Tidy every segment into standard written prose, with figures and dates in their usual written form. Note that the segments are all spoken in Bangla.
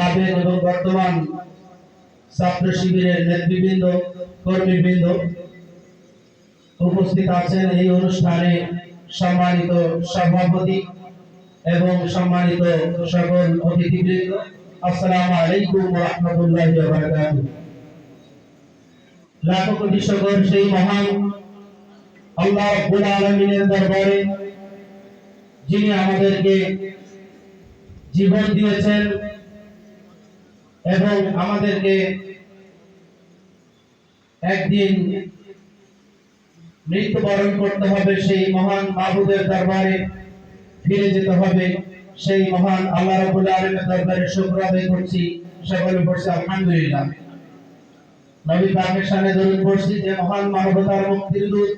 সাবেক এবং বর্তমান ছাত্র শিবিরের নেতৃবৃন্দ, কর্মীবৃন্দ উপস্থিত আছেন এই অনুষ্ঠানে, সম্মানিত সভাপতি এবং সম্মানিত সকল অতিথিবৃন্দ, আসসালামু আলাইকুম ওয়া রাহমাতুল্লাহি ওয়া বারাকাতুহু। লাখো কোটি শুকর সেই মহান আল্লাহ রাব্বুল আলামিনের দরবারে, যিনি আমাদেরকে জীবন দিয়েছেন এবং আমাদেরকে একদিন মৃত্যুবরণ করতে হবে। সেই মহান মাবুদের দরবারে ফিরে যেতে হবে। সেই মহান আল্লাহ রাব্বুল আলামিনের দরবারে শুকর আদায় করছি। সকলে বলছি আলহামদুলিল্লাহ। নবী পাকের শানে দরুদ পড়ছি, যে মহান মানবতার মুক্তির দূত,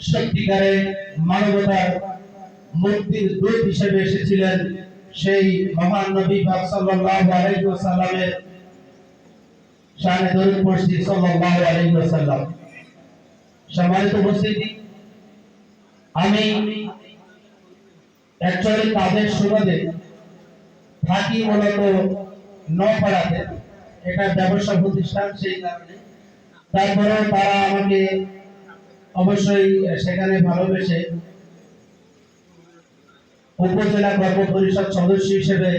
সত্যিকারের মানবতার মুক্তির দূত হিসেবে এসেছিলেন সেই মহান নবী পাক সাল্লাল্লাহু আলাইহি ওয়াসাল্লামের শানে দরুদ পড়ছি সাল্লাল্লাহু আলাইহি ওয়াসাল্লাম। সম্মানিত উপস্থিতি, আমি অ্যাকচুয়ালি কাজের সুবাদে থাকি মূলত নপাড়াতে, এটা ব্যবসা প্রতিষ্ঠান, সেই কারণে। তারপরে তারা আমাকে অবশ্যই সেখানে ভালোবেসে উপজেলা কর্ম পরিষদ সদস্য হিসেবে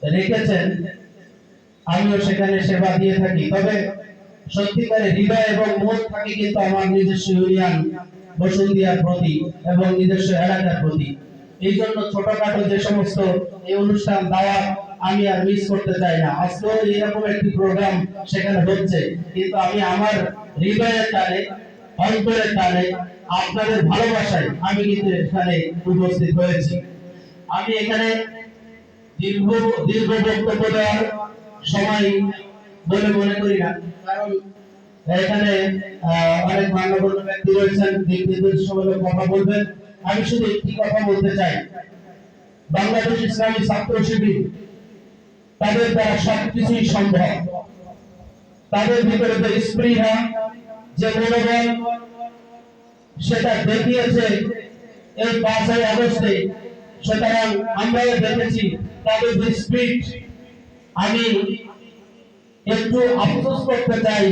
রেখেছেন। আমিও সেখানে সেবা দিয়ে থাকি। তবে সত্যিকারে হৃদয় এবং মন থাকে কিন্তু আমার নিজস্ব ইউনিয়ন বসুন্ধিয়ার প্রতি এবং নিজস্ব এলাকার প্রতি। এই জন্য ছোটখাটো যে সমস্ত এই অনুষ্ঠান দাওয়াত আমি আর মিস করতে চাই না। আজকেও এরকম একটি প্রোগ্রাম সেখানে হচ্ছে, কিন্তু আমি আমার হৃদয়ের টানে, অন্তরের টানে, আপনাদের ভালোবাসায় আমি কিন্তু এখানে উপস্থিত হয়েছি। আমি এখানে দীর্ঘ বক্তব্য দেওয়ার সময় বলে মনে করি না, কারণ এখানে অনেক মান্যগণ্য ব্যক্তি রয়েছেন, দিক-নির্দেশমূলক কথা বলবেন। আমি শুধু একটি কথা বলতে চাই, বাংলাদেশ ইসলামী ছাত্র শিবির, তাদের দ্বারা সবকিছুই সম্ভব। তাদের ভিতরে যে স্পৃহা, যে মনোবল, সেটা দেখিয়েছে এই 5ই আগস্টে। সুতরাং আমরাও দেখেছি তাদের যে স্পিরিট। আমি একটু আফসোস করতে চাই,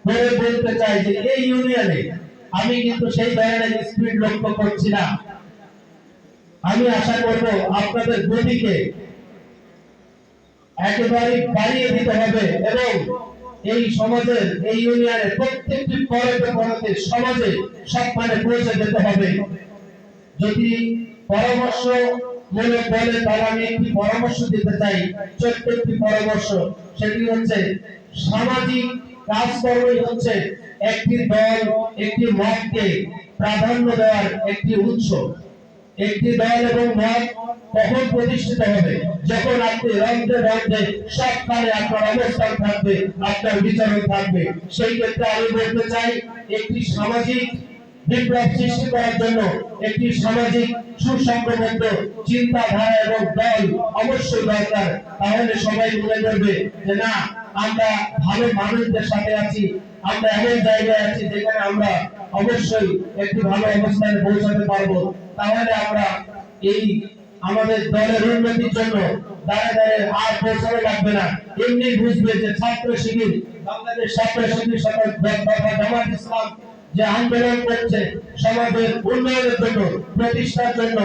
বলতে চাই যে এই ইউনিয়নে আমি কিন্তু সেই ধরনের স্পিরিট লক্ষ্য করছি না। আমি আশা করব আপনাদের গতিকে একেবারে বাড়িয়ে দিতে হবে এবং এই সমাজের, এই ইউনিয়নের প্রত্যেকটি পরতে সমাজে সম্মানে পৌঁছে যেতে হবে। যদি পরামর্শ মনে বলে, তাহলে আমি একটি পরামর্শ দিতে চাই, ছোট্ট একটি পরামর্শ। সেটি হচ্ছে, সামাজিক কাজকর্মই হচ্ছে একটি দল, একটি মতকে প্রাধান্য দেওয়ার একটি উৎস। একটি দল এবং মত কখন প্রতিষ্ঠিত হবে? যখন আপনি রন্ধে সবখানে আপনার অবস্থান থাকবে, আপনার বিচরণ থাকবে। সেই ক্ষেত্রে আমি বলতে চাই, একটি সামাজিক বিপ্লব সৃষ্টি করার জন্য একটি সামাজিক সুসংগঠিত চিন্তাধারা এবং দল অবশ্যই দরকার। তাহলে সবাই মনে করবে যে না, আমরা ভালো মানুষদের সাথে আছি, আমরা এমন জায়গায় আছি যেখানে আমরা অবশ্যই একটি ভালো অবস্থানে পৌঁছাতে পারবো। তাহলে আমরা এই আমাদের দলের উন্নতির জন্য দাঁড়ে দাঁড়ে আর পৌঁছানো লাগবে না। এমনি বুঝবে যে ছাত্র শিবির, বাংলাদেশ ছাত্র শিবির সাথে জামাত ইসলাম যে আন্দোলন করছে সমাজের উন্নয়নের জন্য, প্রতিষ্ঠার জন্য,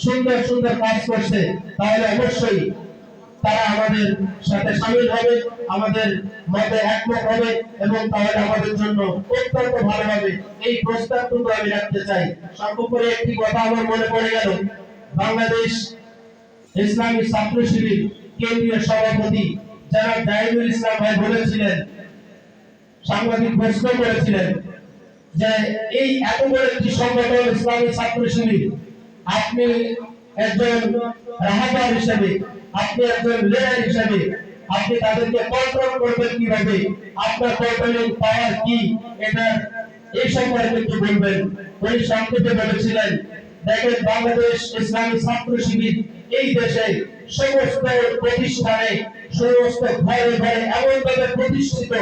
সুন্দর সুন্দর কাজ করছে, তাহলে অবশ্যই তারা আমাদের সাথে শামিল হবে, আমাদের মতে একমত হবে এবং তাহলে আমাদের জন্য অত্যন্ত ভালো হবে। এই প্রস্তাবটুকু আমি রাখতে চাই। সর্বোপরি একটি কথা আমার মনে পড়ে গেল, বাংলাদেশ ইসলামী ছাত্র শিবির কেন্দ্রীয় সভাপতি যারা জাহিদুল ইসলাম ভাই বলেছিলেন, সাংবাদিক প্রশ্ন করেছিলেন যে এই এত বড় একটি সংগঠন ইসলামী ছাত্র শিবির, আপনি একজন রাহাবার হিসেবে, আপনি একজন লিডার হিসেবে, আপনি তাদেরকে কন্ট্রোল করবেন কিভাবে? আপনার কন্ট্রোলিং পাওয়ার কি? এটা এই সম্পর্কে একটু বলবেন। উনি সংক্ষেপে বলেছিলেন, দেখেন, বাংলাদেশ ইসলামী ছাত্র শিবির এই দেশে সমস্ত প্রতিষ্ঠানে, সমস্ত ঘরে ঘরে এমন ভাবে প্রতিষ্ঠিত,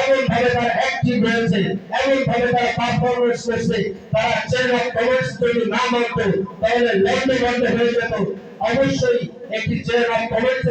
এমন ভাবে তারা অ্যাক্টিভ রয়েছে, এমন ভাবে তারা পারফরমেন্স করছে, তারা চেন অফ কমান্ডস যদি না মানতো তাহলে লন্ডন হয়ে যেত। অবশ্যই একটি চেন অফ কমান্ডস